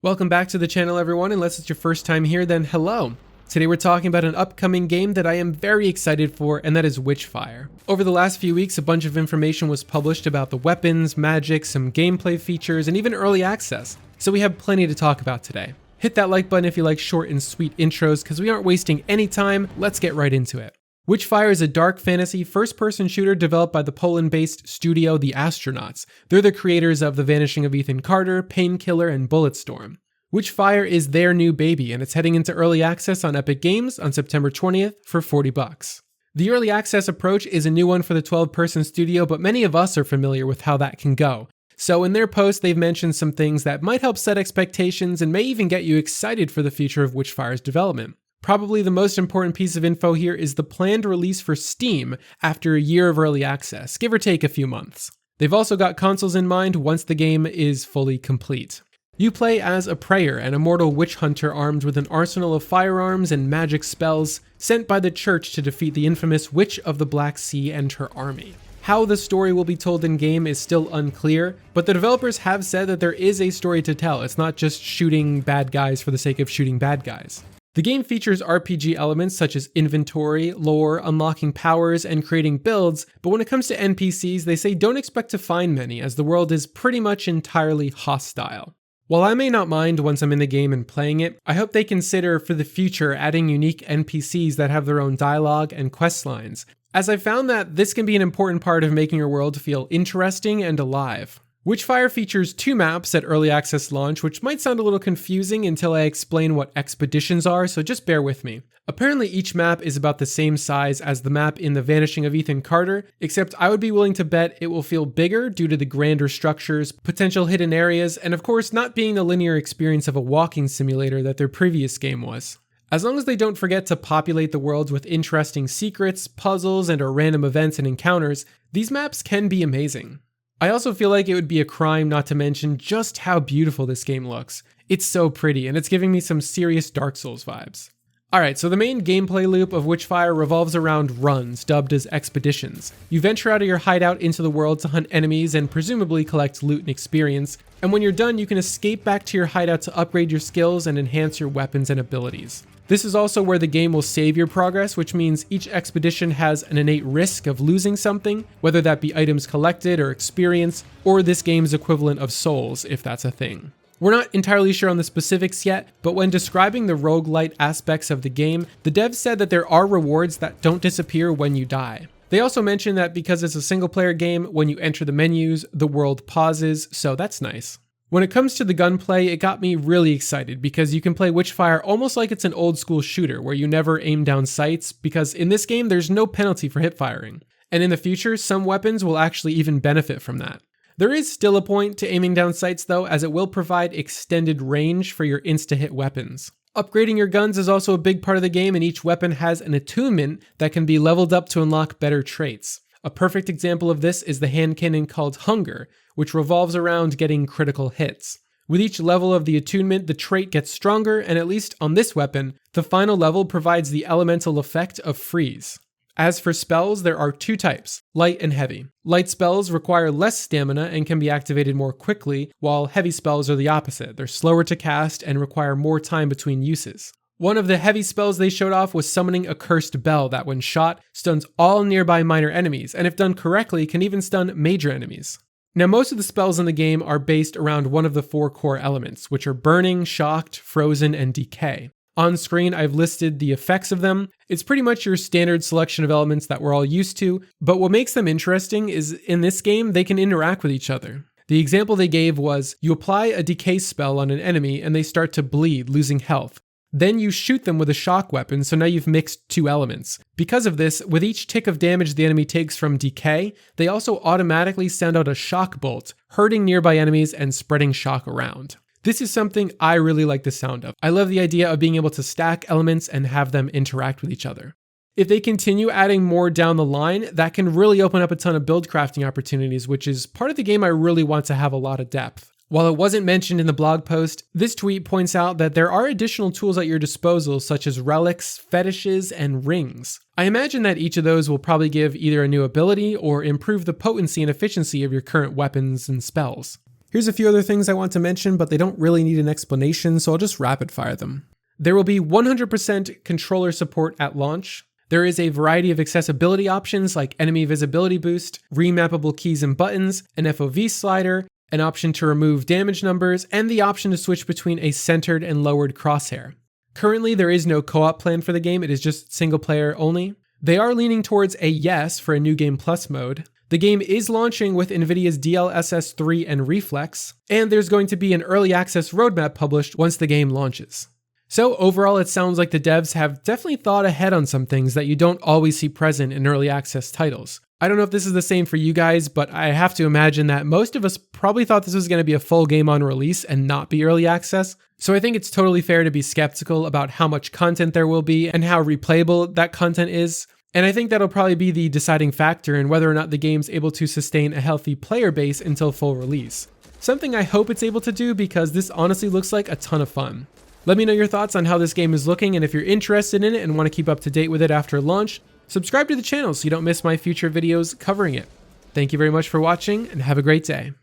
Welcome back to the channel, everyone. Unless it's your first time here, then hello. Today we're talking about an upcoming game that I am very excited for, and that is Witchfire. Over the last few weeks, a bunch of information was published about the weapons, magic, some gameplay features, and even early access. So we have plenty to talk about today. Hit that like button if you like short and sweet intros, because we aren't wasting any time. Let's get right into it. Witchfire is a dark fantasy first-person shooter developed by the Poland-based studio The Astronauts. They're the creators of The Vanishing of Ethan Carter, Painkiller, and Bulletstorm. Witchfire is their new baby, and it's heading into early access on Epic Games on September 20th for $40. The early access approach is a new one for the 12-person studio, but many of us are familiar with how that can go. So in their post, they've mentioned some things that might help set expectations and may even get you excited for the future of Witchfire's development. Probably the most important piece of info here is the planned release for Steam after a year of early access, give or take a few months. They've also got consoles in mind once the game is fully complete. You play as a prayer, an immortal witch hunter armed with an arsenal of firearms and magic spells sent by the church to defeat the infamous Witch of the Black Sea and her army. How the story will be told in-game is still unclear, but the developers have said that there is a story to tell. It's not just shooting bad guys for the sake of shooting bad guys. The game features RPG elements such as inventory, lore, unlocking powers, and creating builds, but when it comes to NPCs, they say don't expect to find many, as the world is pretty much entirely hostile. While I may not mind once I'm in the game and playing it, I hope they consider for the future adding unique NPCs that have their own dialogue and quest lines, as I found that this can be an important part of making your world feel interesting and alive. Witchfire features 2 maps at early access launch, which might sound a little confusing until I explain what expeditions are, so just bear with me. Apparently each map is about the same size as the map in The Vanishing of Ethan Carter, except I would be willing to bet it will feel bigger due to the grander structures, potential hidden areas, and of course not being the linear experience of a walking simulator that their previous game was. As long as they don't forget to populate the worlds with interesting secrets, puzzles, and/or random events and encounters, these maps can be amazing. I also feel like it would be a crime not to mention just how beautiful this game looks. It's so pretty, and it's giving me some serious Dark Souls vibes. Alright, so the main gameplay loop of Witchfire revolves around runs, dubbed as expeditions. You venture out of your hideout into the world to hunt enemies and presumably collect loot and experience, and when you're done, you can escape back to your hideout to upgrade your skills and enhance your weapons and abilities. This is also where the game will save your progress, which means each expedition has an innate risk of losing something, whether that be items collected or experience, or this game's equivalent of souls, if that's a thing. We're not entirely sure on the specifics yet, but when describing the roguelite aspects of the game, the devs said that there are rewards that don't disappear when you die. They also mentioned that because it's a single-player game, when you enter the menus, the world pauses, so that's nice. When it comes to the gunplay, it got me really excited because you can play Witchfire almost like it's an old-school shooter where you never aim down sights, because in this game there's no penalty for hip firing. And in the future, some weapons will actually even benefit from that. There is still a point to aiming down sights though, as it will provide extended range for your insta-hit weapons. Upgrading your guns is also a big part of the game, and each weapon has an attunement that can be leveled up to unlock better traits. A perfect example of this is the hand cannon called Hunger, which revolves around getting critical hits. With each level of the attunement, the trait gets stronger, and at least on this weapon, the final level provides the elemental effect of freeze. As for spells, there are 2 types, light and heavy. Light spells require less stamina and can be activated more quickly, while heavy spells are the opposite. They're slower to cast and require more time between uses. One of the heavy spells they showed off was summoning a cursed bell that when shot, stuns all nearby minor enemies, and if done correctly, can even stun major enemies. Now most of the spells in the game are based around one of the 4 core elements, which are burning, shocked, frozen, and decay. On screen, I've listed the effects of them. It's pretty much your standard selection of elements that we're all used to, but what makes them interesting is in this game, they can interact with each other. The example they gave was, you apply a decay spell on an enemy and they start to bleed, losing health. Then you shoot them with a shock weapon, so now you've mixed 2 elements. Because of this, with each tick of damage the enemy takes from decay, they also automatically send out a shock bolt, hurting nearby enemies and spreading shock around. This is something I really like the sound of. I love the idea of being able to stack elements and have them interact with each other. If they continue adding more down the line, that can really open up a ton of build crafting opportunities, which is part of the game I really want to have a lot of depth. While it wasn't mentioned in the blog post, this tweet points out that there are additional tools at your disposal such as relics, fetishes, and rings. I imagine that each of those will probably give either a new ability or improve the potency and efficiency of your current weapons and spells. Here's a few other things I want to mention, but they don't really need an explanation, so I'll just rapid fire them. There will be 100% controller support at launch. There is a variety of accessibility options like enemy visibility boost, remappable keys and buttons, an FOV slider, an option to remove damage numbers, and the option to switch between a centered and lowered crosshair. Currently, there is no co-op plan for the game, it is just single player only. They are leaning towards a yes for a New Game Plus mode. The game is launching with NVIDIA's DLSS 3 and Reflex, and there's going to be an early access roadmap published once the game launches. So overall, it sounds like the devs have definitely thought ahead on some things that you don't always see present in early access titles. I don't know if this is the same for you guys, but I have to imagine that most of us probably thought this was going to be a full game on release and not be early access. So I think it's totally fair to be skeptical about how much content there will be and how replayable that content is. And I think that'll probably be the deciding factor in whether or not the game's able to sustain a healthy player base until full release. Something I hope it's able to do because this honestly looks like a ton of fun. Let me know your thoughts on how this game is looking, and if you're interested in it and want to keep up to date with it after launch, subscribe to the channel so you don't miss my future videos covering it. Thank you very much for watching, and have a great day.